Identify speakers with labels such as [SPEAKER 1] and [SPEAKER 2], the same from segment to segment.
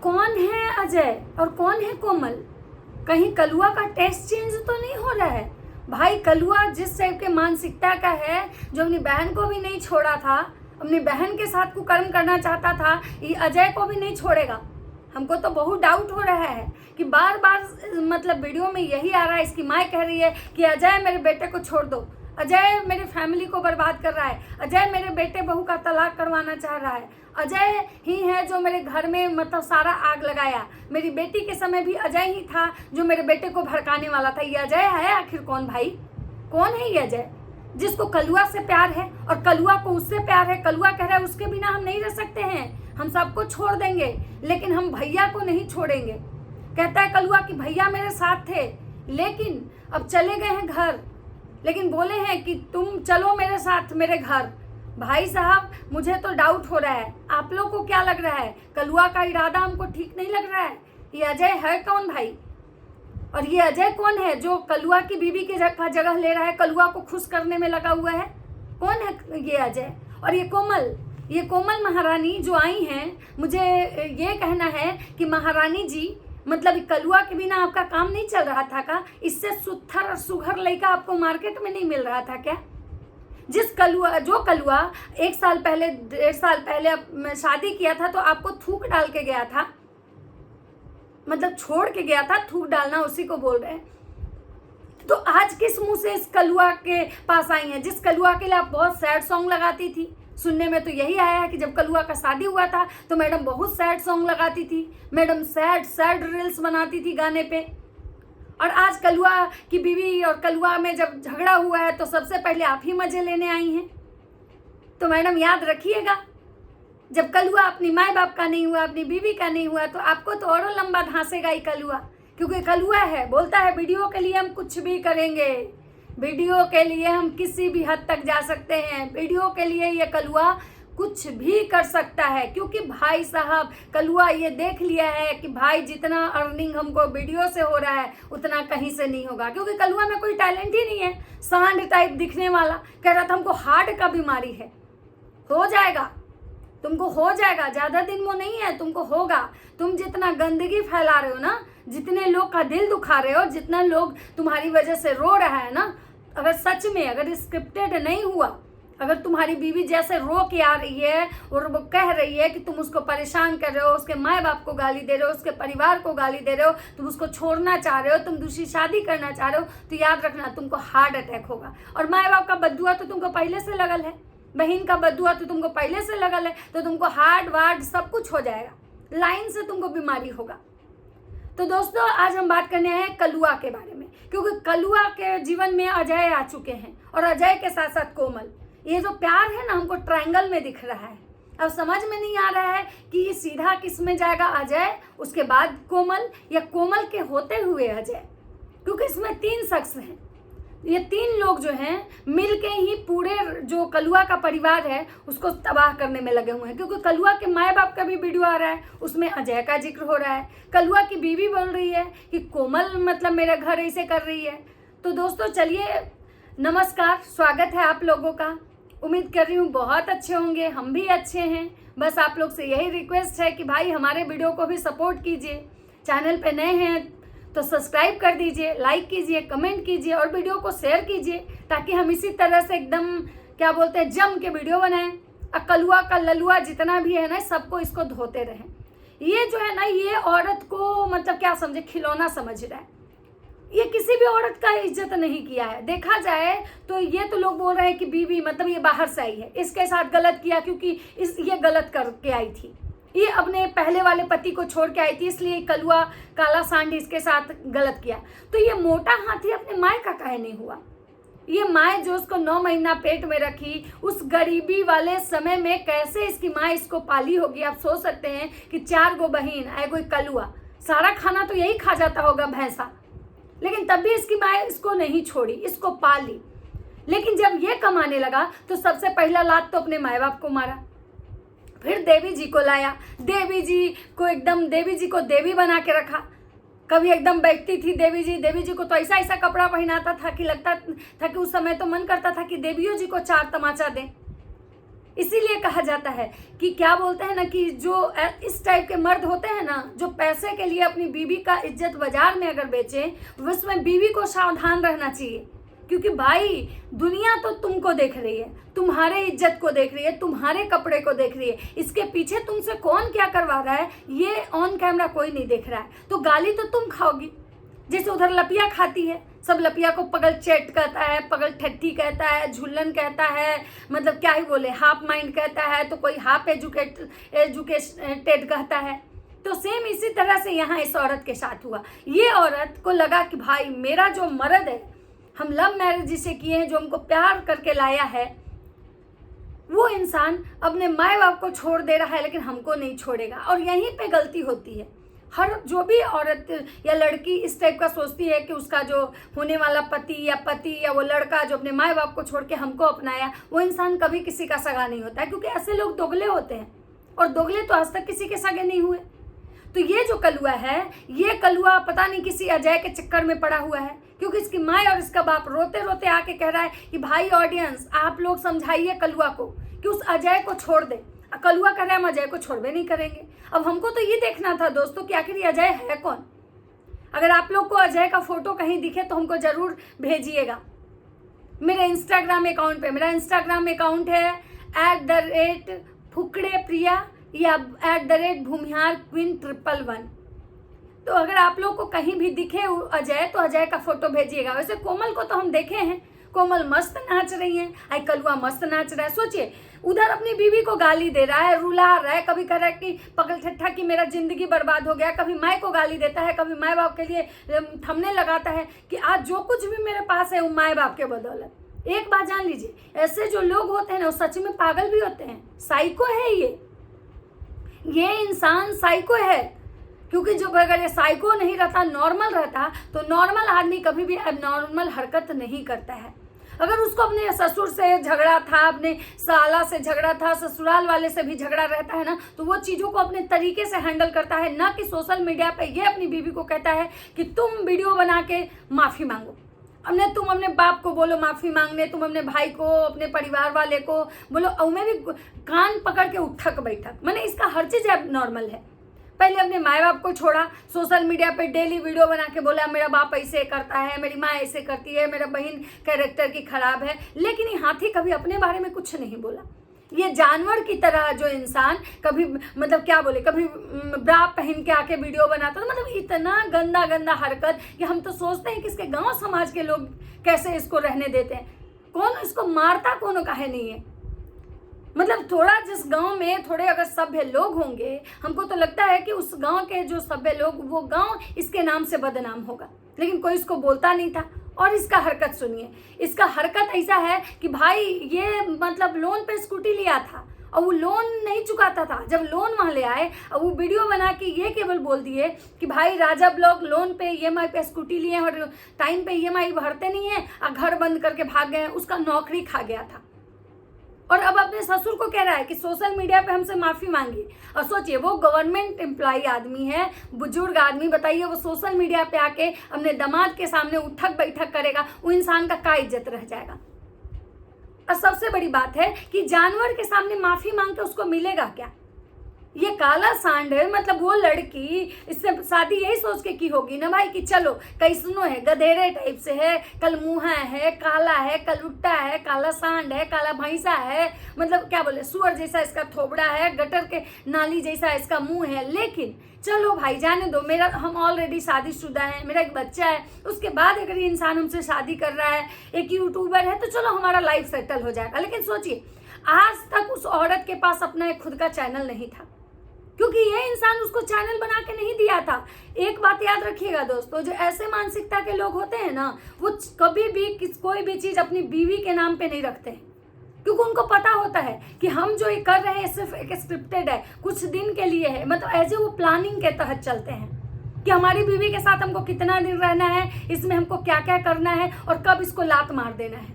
[SPEAKER 1] कौन है अजय और कौन है कोमल? कहीं कलुआ का टेस्ट चेंज तो नहीं हो रहा है? भाई कलुआ जिस टाइप के मानसिकता का है, जो अपनी बहन को भी नहीं छोड़ा था, अपनी बहन के साथ कुकर्म करना चाहता था, ये अजय को भी नहीं छोड़ेगा। हमको तो बहुत डाउट हो रहा है कि बार बार मतलब वीडियो में यही आ रहा है, इसकी माँ कह रही है कि अजय मेरे बेटे को छोड़ दो, अजय मेरे फैमिली को बर्बाद कर रहा है, अजय मेरे बेटे बहू का तलाक करवाना चाह रहा है, अजय ही है जो मेरे घर में मतलब सारा आग लगाया, मेरी बेटी के समय भी अजय ही था जो मेरे बेटे को भड़काने वाला था। ये अजय है आखिर कौन भाई? कौन है ये अजय जिसको कलुआ से प्यार है और कलुआ को उससे प्यार है? कलुआ कह रहा है उसके बिना हम नहीं रह सकते हैं, हम सबको छोड़ देंगे लेकिन हम भैया को नहीं छोड़ेंगे। कहता है कलुआ कि भैया मेरे साथ थे लेकिन अब चले गए हैं घर, लेकिन बोले हैं कि तुम चलो मेरे साथ मेरे घर। भाई साहब मुझे तो डाउट हो रहा है, आप लोग को क्या लग रहा है? कलुआ का इरादा हमको ठीक नहीं लग रहा है। ये अजय है कौन भाई? और ये अजय कौन है जो कलुआ की बीवी के जगह ले रहा है, कलुआ को खुश करने में लगा हुआ है? कौन है ये अजय? और ये कोमल महारानी जो आई हैं, मुझे ये कहना है कि महारानी जी मतलब कलुआ के बिना आपका काम नहीं चल रहा था का? इससे सुथर और सुघर लड़का आपको मार्केट में नहीं मिल रहा था क्या? जो कलुआ 1 साल पहले 1.5 साल पहले शादी किया था तो आपको थूक डाल के गया था, मतलब छोड़ के गया था, थूक डालना उसी को बोल रहे हैं। तो आज किस मुंह से इस कलुआ के पास आई हैं जिस कलुआ के लिए आप बहुत सैड सॉन्ग लगाती थी? सुनने में तो यही आया है कि जब कलुआ का शादी हुआ था तो मैडम बहुत सैड सॉन्ग लगाती थी, मैडम सैड रील्स बनाती थी गाने पे। और आज कलुआ की बीवी और कलुआ में जब झगड़ा हुआ है तो सबसे पहले आप ही मजे लेने आई हैं। तो मैडम याद रखिएगा, जब कलुआ अपनी माँ बाप का नहीं हुआ, अपनी बीवी का नहीं हुआ, तो आपको तो और लंबा धांसेगा ही कलुआ, क्योंकि कलुआ है, बोलता है वीडियो के लिए हम कुछ भी करेंगे, वीडियो के लिए हम किसी भी हद तक जा सकते हैं, वीडियो के लिए ये कलुआ कुछ भी कर सकता है। क्योंकि भाई साहब कलुआ ये देख लिया है कि भाई जितना अर्निंग हमको वीडियो से हो रहा है उतना कहीं से नहीं होगा, क्योंकि कलुआ में कोई टैलेंट ही नहीं है, सांड टाइप दिखने वाला। कह रहा था हमको हार्ट का बीमारी है, हो जाएगा, तुमको हो जाएगा, ज्यादा दिन वो नहीं है, तुमको होगा। तुम जितना गंदगी फैला रहे हो ना, जितने लोग का दिल दुखा रहे हो, जितना लोग तुम्हारी वजह से रो रहा है ना, अगर सच में अगर स्क्रिप्टेड नहीं हुआ, अगर तुम्हारी बीवी जैसे रो के आ रही है और वो कह रही है कि तुम उसको परेशान कर रहे हो, उसके माँ बाप को गाली दे रहे हो, उसके परिवार को गाली दे रहे हो, तुम उसको छोड़ना चाह रहे हो, तुम दूसरी शादी करना चाह रहे हो, तो याद रखना तुमको हार्ट अटैक होगा। और माँ बाप का बद्दुआ तो तुमको पहले से लगल है, बहन का बद्दुआ तो तुमको पहले से लगल है, तो तुमको हार्ट वार्ट सब कुछ हो जाएगा, लाइन से तुमको बीमारी होगा। तो दोस्तों आज हम बात करने हैं कलुआ के बारे में, क्योंकि कलुआ के जीवन में अजय आ चुके हैं और अजय के साथ साथ कोमल। ये जो प्यार है ना हमको ट्रायंगल में दिख रहा है। अब समझ में नहीं आ रहा है कि ये सीधा किस में जाएगा, अजय उसके बाद कोमल या कोमल के होते हुए अजय, क्योंकि इसमें 3 शख्स हैं। ये 3 लोग जो हैं मिलके ही पूरे जो कलुआ का परिवार है उसको तबाह करने में लगे हुए हैं। क्योंकि कलुआ के माँ बाप का भी वीडियो आ रहा है, उसमें अजय का जिक्र हो रहा है, कलुआ की बीवी बोल रही है कि कोमल मतलब मेरे घर ऐसे कर रही है। तो दोस्तों चलिए, नमस्कार, स्वागत है आप लोगों का। उम्मीद कर रही हूँ बहुत अच्छे होंगे, हम भी अच्छे हैं। बस आप लोग से यही रिक्वेस्ट है कि भाई हमारे वीडियो को भी सपोर्ट कीजिए, चैनल पे नए हैं तो सब्सक्राइब कर दीजिए, लाइक कीजिए, कमेंट कीजिए और वीडियो को शेयर कीजिए, ताकि हम इसी तरह से एकदम क्या बोलते हैं जम के वीडियो बनाएं। कलुआ का ललुआ जितना भी है ना, सबको इसको धोते रहें। ये जो है ना, ये औरत को मतलब क्या समझे, खिलौना समझ रहा है। ये किसी भी औरत का इज्जत नहीं किया है। देखा जाए तो ये तो लोग बोल रहे हैं कि बीवी मतलब ये बाहर से आई है, इसके साथ गलत किया क्योंकि ये गलत करके आई थी, ये अपने पहले वाले पति को छोड़ के आई थी, इसलिए कलुआ काला सांड इसके साथ गलत किया। तो ये मोटा हाथी अपने माँ का काहे नहीं हुआ? ये माँ जो उसको 9 महीना पेट में रखी, उस गरीबी वाले समय में कैसे इसकी माँ इसको पाली होगी? आप सोच सकते हैं कि 4 गो बहन है, कोई कलुआ, सारा खाना तो यही खा जाता होगा भैंसा, लेकिन तब भी इसकी माँ इसको नहीं छोड़ी, इसको पाली। लेकिन जब ये कमाने लगा तो सबसे पहला लात तो अपने माँ बाप को मारा, फिर देवी जी को लाया, देवी जी को देवी बना के रखा। कभी एकदम बैठती थी देवी जी को तो ऐसा ऐसा कपड़ा पहनाता था कि लगता था कि उस समय तो मन करता था कि देवियों जी को 4 तमाचा दें। इसीलिए कहा जाता है कि क्या बोलते हैं ना कि जो इस टाइप के मर्द होते हैं ना, जो पैसे के लिए अपनी बीवी का इज्जत बाजार में अगर बेचें, उसमें बीवी को सावधान रहना चाहिए। क्योंकि भाई दुनिया तो तुमको देख रही है, तुम्हारे इज्जत को देख रही है, तुम्हारे कपड़े को देख रही है, इसके पीछे तुमसे कौन क्या करवा रहा है ये ऑन कैमरा कोई नहीं देख रहा है। तो गाली तो तुम खाओगी, जैसे उधर लपिया खाती है, सब लपिया को पगल चेट कहता है, पगल ठट्ठी कहता है, झुल्लन कहता है, मतलब क्या ही बोले, हाफ माइंड कहता है, तो कोई हाफ एजुकेटेड कहता है। तो सेम इसी तरह से यहाँ इस औरत के साथ हुआ। ये औरत को लगा कि भाई मेरा जो मर्द है, हम लव मैरिज जिसे किए हैं, जो हमको प्यार करके लाया है, वो इंसान अपने माँ बाप को छोड़ दे रहा है लेकिन हमको नहीं छोड़ेगा। और यहीं पे गलती होती है। हर जो भी औरत या लड़की इस टाइप का सोचती है कि उसका जो होने वाला पति या वो लड़का जो अपने माँ बाप को छोड़ के हमको अपनाया, वो इंसान कभी किसी का सगा नहीं होता है, क्योंकि ऐसे लोग दोगले होते हैं, और दोगले तो आज तक किसी के सगे नहीं हुए। तो ये जो कलुआ है, ये कलुआ पता नहीं किसी अजय के चक्कर में पड़ा हुआ है, क्योंकि इसकी माँ और इसका बाप रोते रोते आके कह रहा है कि भाई ऑडियंस आप लोग समझाइए कलुआ को कि उस अजय को छोड़ दे। कलुआ कह रहा है हम अजय को छोड़वे नहीं करेंगे। अब हमको तो ये देखना था दोस्तों कि आखिर ये अजय है कौन। अगर आप लोग को अजय का फोटो कहीं दिखे तो हमको जरूर भेजिएगा मेरे इंस्टाग्राम अकाउंट पे। मेरा इंस्टाग्राम अकाउंट है @फुकड़े या @भूमिहार_queen111। तो अगर आप लोग को कहीं भी दिखे अजय तो अजय का फोटो भेजिएगा। वैसे कोमल को तो हम देखे हैं, कोमल मस्त नाच रही है, आई कलुआ मस्त नाच रहा है। सोचिए, उधर अपनी बीवी को गाली दे रहा है, रुला रहा है, कभी कह रहा है कि पगल ठट्ठा की मेरा जिंदगी बर्बाद हो गया, कभी माँ को गाली देता है, कभी माँ बाप के लिए थमने लगाता है कि आज जो कुछ भी मेरे पास है वो माँ बाप के बदौलत। एक बात जान लीजिए, ऐसे जो लोग होते हैं ना वो सच में पागल भी होते हैं, साइको है ये इंसान साइको है। क्योंकि जो अगर ये साइको नहीं रहता, नॉर्मल रहता, तो नॉर्मल आदमी कभी भी एबनॉर्मल हरकत नहीं करता है। अगर उसको अपने ससुर से झगड़ा था, अपने साला से झगड़ा था, ससुराल वाले से भी झगड़ा रहता है ना, तो वो चीज़ों को अपने तरीके से हैंडल करता है, ना कि सोशल मीडिया पे ये अपनी बीवी को कहता है कि तुम वीडियो बना के माफ़ी मांगो। तुम अपने बाप को बोलो माफ़ी मांगने, तुम अपने भाई को, अपने परिवार वाले को बोलो, और मैं भी कान पकड़ के उठक बैठक, मैंने इसका हर चीज़ अब नॉर्मल है। पहले अपने माँ बाप को छोड़ा, सोशल मीडिया पे डेली वीडियो बना के बोला मेरा बाप ऐसे करता है, मेरी माँ ऐसे करती है, मेरा बहन कैरेक्टर की खराब है, लेकिन ये हाथी कभी अपने बारे में कुछ नहीं बोला। ये जानवर की तरह जो इंसान कभी मतलब क्या बोले, कभी ब्रा पहन के आके वीडियो बनाता, तो मतलब इतना गंदा गंदा हरकत कि हम तो सोचते हैं कि इसके गांव समाज के लोग कैसे इसको रहने देते हैं। कौन इसको मारता, कौन काहे नहीं है। मतलब थोड़ा जिस गांव में थोड़े अगर सभ्य लोग होंगे, हमको तो लगता है कि उस गांव के जो सभ्य लोग, वो गांव इसके नाम से बदनाम होगा, लेकिन कोई इसको बोलता नहीं था। और इसका हरकत सुनिए, इसका हरकत ऐसा है कि भाई ये मतलब लोन पे स्कूटी लिया था और वो लोन नहीं चुकाता था। जब लोन वहाँ ले आए और वो वीडियो बना के ये केवल बोल दिए कि भाई राजा ब्लॉग लोन पे EMI पे स्कूटी लिए और टाइम पे EMI भरते नहीं है और घर बंद करके भाग गए, उसका नौकरी खा गया था। और अब अपने ससुर को कह रहा है कि सोशल मीडिया पे हमसे माफ़ी मांगी। और सोचिए, वो गवर्नमेंट एम्प्लॉय आदमी है, बुजुर्ग आदमी, बताइए वो सोशल मीडिया पे आके अपने दामाद के सामने उठक बैठक करेगा, वो इंसान का इज्जत रह जाएगा। और सबसे बड़ी बात है कि जानवर के सामने माफ़ी मांग के उसको मिलेगा क्या। ये काला सांड है, मतलब वो लड़की इससे शादी यही सोच के की होगी ना भाई कि चलो कैसनो है, गधेरे टाइप से है, कल मुँहा है, काला है, कल उट्टा है, काला सांड है, काला भैंसा है, मतलब क्या बोले, सुअर जैसा इसका थोबड़ा है, गटर के नाली जैसा इसका मुंह है। लेकिन चलो भाई जाने दो, मेरा हम ऑलरेडी शादीशुदा है, मेरा एक बच्चा है, उसके बाद अगर ये इंसान हमसे शादी कर रहा है, एक यूट्यूबर है, तो चलो हमारा लाइफ सेटल हो जाएगा। लेकिन सोचिए, आज तक उस औरत के पास अपना एक खुद का चैनल नहीं था, क्योंकि ये इंसान उसको चैनल बना के नहीं दिया था। एक बात याद रखिएगा दोस्तों, जो ऐसे मानसिकता के लोग होते हैं ना, वो कभी भी कोई भी चीज़ अपनी बीवी के नाम पे नहीं रखते हैं, क्योंकि उनको पता होता है कि हम जो ये कर रहे हैं सिर्फ एक स्क्रिप्टेड है, कुछ दिन के लिए है, मतलब एज ए वो प्लानिंग के तहत चलते हैं कि हमारी बीवी के साथ हमको कितना दिन रहना है, इसमें हमको क्या क्या करना है और कब इसको लात मार देना है।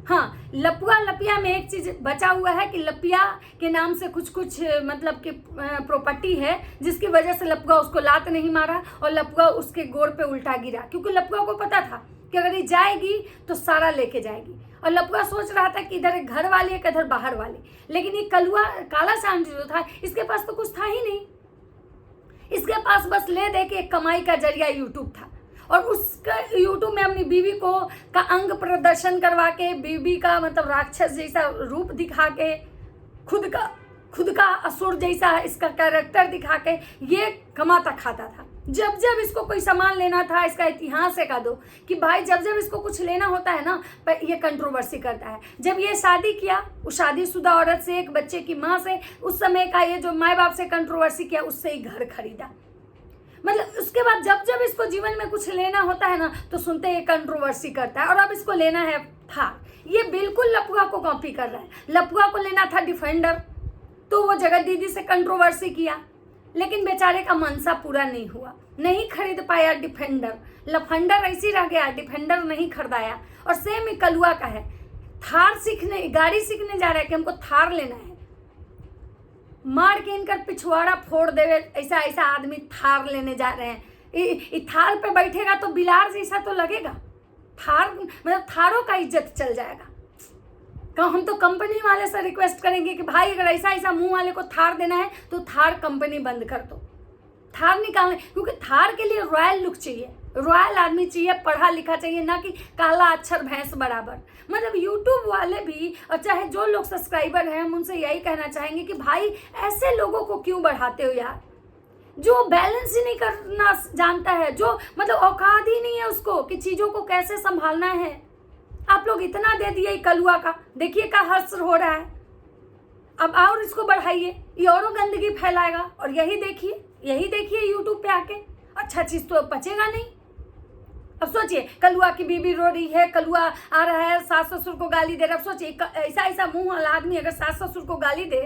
[SPEAKER 1] हाँ, लपिया में एक चीज बचा हुआ है कि लपिया के नाम से कुछ मतलब कि प्रॉपर्टी है, जिसकी वजह से लपुआ उसको लात नहीं मारा और लपुआ उसके गोड़ पे उल्टा गिरा, क्योंकि लपुआ को पता था कि अगर ये जाएगी तो सारा लेके जाएगी। और लपुआ सोच रहा था कि इधर एक घर वाली है इधर बाहर वाली, लेकिन ये कलुआ काला सांड जो था इसके पास तो कुछ था ही नहीं। इसके पास बस ले दे के एक कमाई का जरिया यूट्यूब था, और उसका यूट्यूब में अपनी बीवी को का अंग प्रदर्शन करवा के, बीवी का मतलब राक्षस जैसा रूप दिखा के, खुद का असुर जैसा इसका कैरेक्टर दिखा के ये कमाता खाता था। जब जब इसको कोई सामान लेना था, इसका इतिहास एक दो कि भाई जब जब इसको कुछ लेना होता है ना ये कंट्रोवर्सी करता है। जब ये शादी किया उस शादीशुदा औरत से, एक बच्चे की माँ से, उस समय का ये जो माँ बाप से कंट्रोवर्सी किया, उससे ही घर खरीदा। मतलब उसके बाद जब जब इसको जीवन में कुछ लेना होता है ना तो सुनते ये कंट्रोवर्सी करता है। और अब इसको लेना है थार, ये बिल्कुल लपुआ को कॉपी कर रहा है। लपुआ को लेना था डिफेंडर, तो वो जगत दीदी से कंट्रोवर्सी किया, लेकिन बेचारे का मनसा पूरा नहीं हुआ, नहीं खरीद पाया डिफेंडर। लफंडर ऐसी रह गया, डिफेंडर नहीं खरीदाया। और सेम ही कलुआ का है, थार सीखने, गाड़ी सीखने जा रहा है कि हमको थार लेना है, मार के इनका पिछवाड़ा फोड़ देवे ऐसा ऐसा आदमी थार लेने जा रहे हैं। थार पे बैठेगा तो बिलार जैसा तो लगेगा, थार मतलब थारों का इज्जत चल जाएगा। हम तो कंपनी वाले से रिक्वेस्ट करेंगे कि भाई अगर ऐसा ऐसा मुंह वाले को थार देना है तो थार कंपनी बंद कर दो, थार निकालने, क्योंकि थार के लिए रॉयल लुक चाहिए, रॉयल आदमी चाहिए, पढ़ा लिखा चाहिए, ना कि काला अक्षर भैंस बराबर। मतलब यूट्यूब वाले भी और चाहे जो लोग सब्सक्राइबर हैं हम उनसे यही कहना चाहेंगे कि भाई ऐसे लोगों को क्यों बढ़ाते हो यार, जो बैलेंस ही नहीं करना जानता है, जो मतलब औकात ही नहीं है उसको कि चीज़ों को कैसे संभालना है। आप लोग इतना दे दिए कलुआ का, देखिए का हर्ष हो रहा है। अब और इसको बढ़ाइए, ये औरों गंदगी फैलाएगा। और यही देखिए यूट्यूब पे आके अच्छा चीज़ तो बचेगा नहीं। अब सोचिए कलुआ की बीबी रो रही है, कलुआ आ रहा है सास ससुर को गाली दे रहा है। अब सोचिए ऐसा ऐसा मुंह वाला आदमी अगर सास ससुर को गाली दे,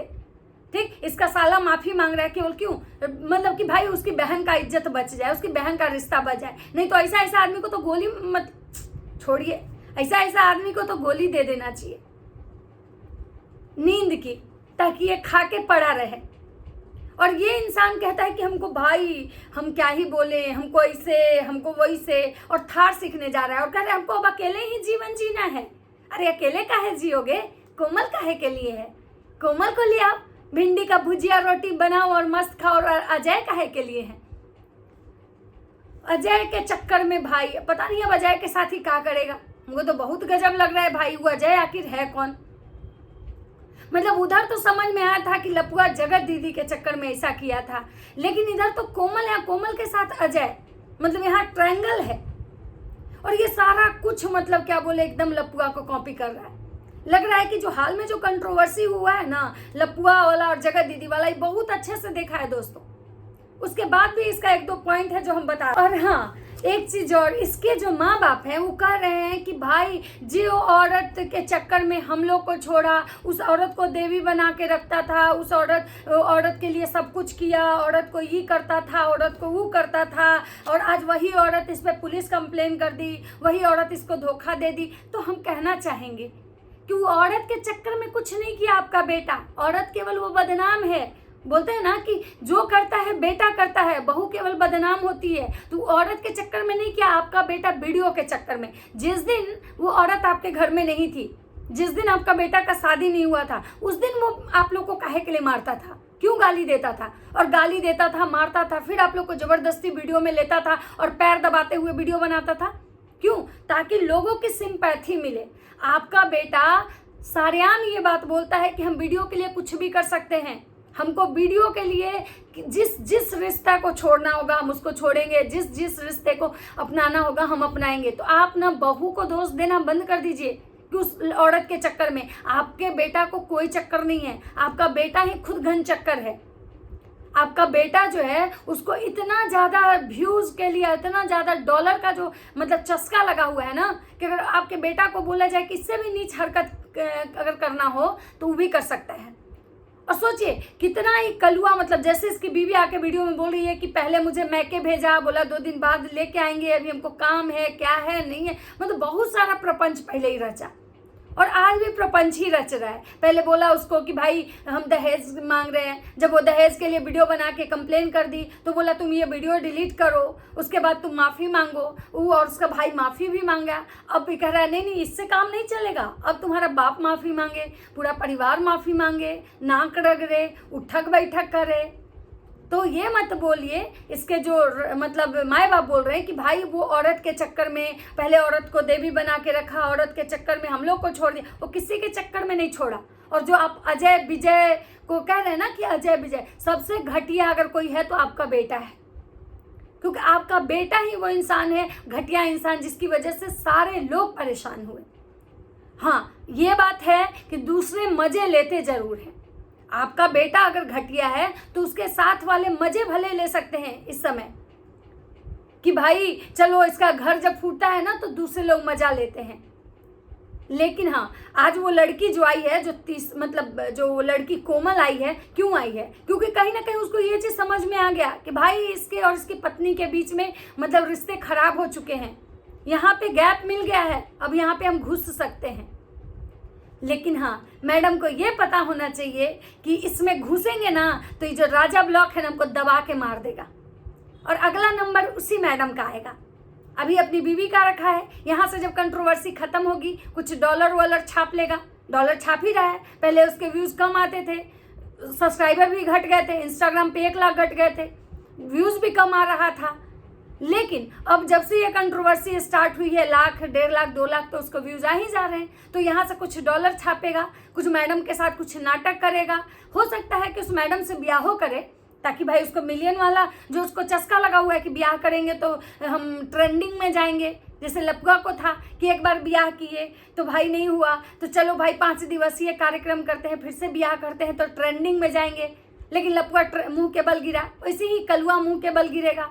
[SPEAKER 1] ठीक, इसका साला माफी मांग रहा है, केवल क्यों, मतलब कि भाई उसकी बहन का इज्जत बच जाए, उसकी बहन का रिश्ता बच जाए। नहीं तो ऐसा ऐसा आदमी को तो गोली मत छोड़िए, ऐसा ऐसा आदमी को तो गोली दे देना चाहिए नींद की, ताकि ये खा के पड़ा रहे। और ये इंसान कहता है कि हमको भाई हम क्या ही बोले, हमको ऐसे हमको वैसे, और थार सीखने जा रहा है और कह रहे हैं हमको अब अकेले ही जीवन जीना है। अरे अकेले काहे जियोगे, कोमल काहे के लिए है, कोमल को ले आओ, भिंडी का भुजिया रोटी बनाओ और मस्त खाओ। और अजय काहे के लिए है, अजय के चक्कर में भाई पता नहीं अब अजय के साथ ही क्या करेगा। हमको तो बहुत गजब लग रहा है भाई, वो अजय आखिर है कौन। मतलब उधर तो समझ में आया था कि लपुआ जगत दीदी के चक्कर में ऐसा किया था, लेकिन इधर तो कोमल है, कोमल के साथ अजय, मतलब यहाँ ट्रायंगल है। और ये सारा कुछ मतलब क्या बोले एकदम लपुआ को कॉपी कर रहा है। लग रहा है कि जो हाल में जो कंट्रोवर्सी हुआ है ना लपुआ वाला और जगत दीदी वाला, ये बहुत अच्छे से देखा है दोस्तों। उसके बाद भी इसका एक दो पॉइंट है जो हम बता रहे हैं। और हाँ एक चीज और, इसके जो माँ बाप हैं वो कह रहे हैं कि भाई जो औरत के चक्कर में हम लोग को छोड़ा, उस औरत को देवी बना के रखता था, उस औरत के लिए सब कुछ किया, औरत को ये करता था, औरत को वो करता था, और आज वही औरत इस पर पुलिस कंप्लेन कर दी, वही औरत इसको धोखा दे दी। तो हम कहना चाहेंगे कि वो औरत के चक्कर में कुछ नहीं किया आपका बेटा, औरत केवल वो बदनाम है। बोलते हैं ना कि जो करता है बेटा करता है, बहू केवल बदनाम होती है। तो औरत के चक्कर में नहीं किया आपका बेटा, वीडियो के चक्कर में। जिस दिन वो औरत आपके घर में नहीं थी, जिस दिन आपका बेटा का शादी नहीं हुआ था, उस दिन वो आप लोग को काहे के लिए मारता था, क्यों गाली देता था, और गाली देता था, मारता था, फिर आप लोग को जबरदस्ती वीडियो में लेता था और पैर दबाते हुए वीडियो बनाता था, क्यों, ताकि लोगों की सिंपैथी मिले। आपका बेटा सारेआम ये बात बोलता है कि हम वीडियो के लिए कुछ भी कर सकते हैं, हमको वीडियो के लिए जिस रिश्ता को छोड़ना होगा हम उसको छोड़ेंगे, जिस रिश्ते को अपनाना होगा हम अपनाएंगे। तो आप ना बहू को दोष देना बंद कर दीजिए कि उस औरत के चक्कर में। आपके बेटा को कोई चक्कर नहीं है, आपका बेटा ही खुद घन चक्कर है। आपका बेटा जो है उसको इतना ज़्यादा व्यूज़ के लिए, इतना ज़्यादा डॉलर का जो मतलब चस्का लगा हुआ है ना, कि अगर आपके बेटा को बोला जाए कि इससे भी नीच हरकत अगर करना हो तो वो भी कर सकता है। और सोचिए कितना ही कलुआ, मतलब जैसे इसकी बीवी आके वीडियो में बोल रही है कि पहले मुझे मैके भेजा, बोला 2 दिन बाद लेके आएंगे, अभी हमको काम है, क्या है नहीं है, मतलब बहुत सारा प्रपंच पहले ही रचा। और आज भी प्रपंच ही रच रहा है। पहले बोला उसको कि भाई हम दहेज मांग रहे हैं, जब वो दहेज के लिए वीडियो बना के कंप्लेन कर दी तो बोला तुम ये वीडियो डिलीट करो, उसके बाद तुम माफ़ी मांगो। वो और उसका भाई माफ़ी भी मांगा। अब भी कह रहा है नहीं इससे काम नहीं चलेगा, अब तुम्हारा बाप माफ़ी मांगे, पूरा परिवार माफ़ी मांगे, नाक रगड़े, उठक बैठक करे। तो ये मत बोलिए, इसके जो मतलब माए बाप बोल रहे हैं कि भाई वो औरत के चक्कर में, पहले औरत को देवी बना के रखा, औरत के चक्कर में हम लोग को छोड़ दिया। वो किसी के चक्कर में नहीं छोड़ा। और जो आप अजय विजय को कह रहे हैं ना कि अजय विजय, सबसे घटिया अगर कोई है तो आपका बेटा है, क्योंकि आपका बेटा ही वो इंसान है, घटिया इंसान, जिसकी वजह से सारे लोग परेशान हुए। हाँ, ये बात है कि दूसरे मजे लेते जरूर हैं। आपका बेटा अगर घटिया है तो उसके साथ वाले मजे भले ले सकते हैं इस समय कि भाई चलो इसका घर जब फूटता है ना तो दूसरे लोग मजा लेते हैं। लेकिन हाँ, आज वो लड़की जो आई है, जो लड़की कोमल आई है, क्यों आई है? क्योंकि कहीं ना कहीं उसको ये चीज़ समझ में आ गया कि भाई इसके और इसकी पत्नी के बीच में मतलब रिश्ते खराब हो चुके हैं, यहाँ पे गैप मिल गया है, अब यहाँ पे हम घुस सकते हैं। लेकिन हाँ, मैडम को ये पता होना चाहिए कि इसमें घुसेंगे ना तो ये जो राजा ब्लॉक है ना हमको दबा के मार देगा और अगला नंबर उसी मैडम का आएगा। अभी अपनी बीवी का रखा है, यहाँ से जब कंट्रोवर्सी खत्म होगी कुछ डॉलर वॉलर छाप लेगा। डॉलर छाप ही रहा है, पहले उसके व्यूज़ कम आते थे, सब्सक्राइबर भी घट गए थे, इंस्टाग्राम पे 1 लाख घट गए थे, व्यूज़ भी कम आ रहा था। लेकिन अब जब से ये कंट्रोवर्सी स्टार्ट हुई है, 1 लाख, 1.5 लाख, 2 लाख तो उसको व्यूज आ ही जा रहे हैं। तो यहाँ से कुछ डॉलर छापेगा, कुछ मैडम के साथ कुछ नाटक करेगा, हो सकता है कि उस मैडम से ब्याह करे ताकि भाई उसको मिलियन वाला जो उसको चस्का लगा हुआ है कि ब्याह करेंगे तो हम ट्रेंडिंग में जाएंगे। जैसे लपुआ को था कि एक बार ब्याह किए तो भाई नहीं हुआ तो चलो भाई 5 दिवसीय कार्यक्रम करते हैं, फिर से ब्याह करते हैं तो ट्रेंडिंग में जाएंगे। लेकिन लपुआ मुँह के बल गिरा, वैसे ही कलुआ मुँह के बल गिरेगा।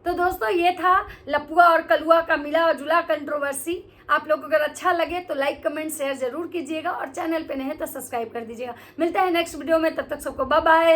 [SPEAKER 1] तो दोस्तों ये था लपुआ और कलुआ का मिला और जुला कंट्रोवर्सी। आप लोग को अगर अच्छा लगे तो लाइक कमेंट शेयर जरूर कीजिएगा और चैनल पे नए हैं तो सब्सक्राइब कर दीजिएगा। मिलते हैं नेक्स्ट वीडियो में, तब तक सबको बाय बाय।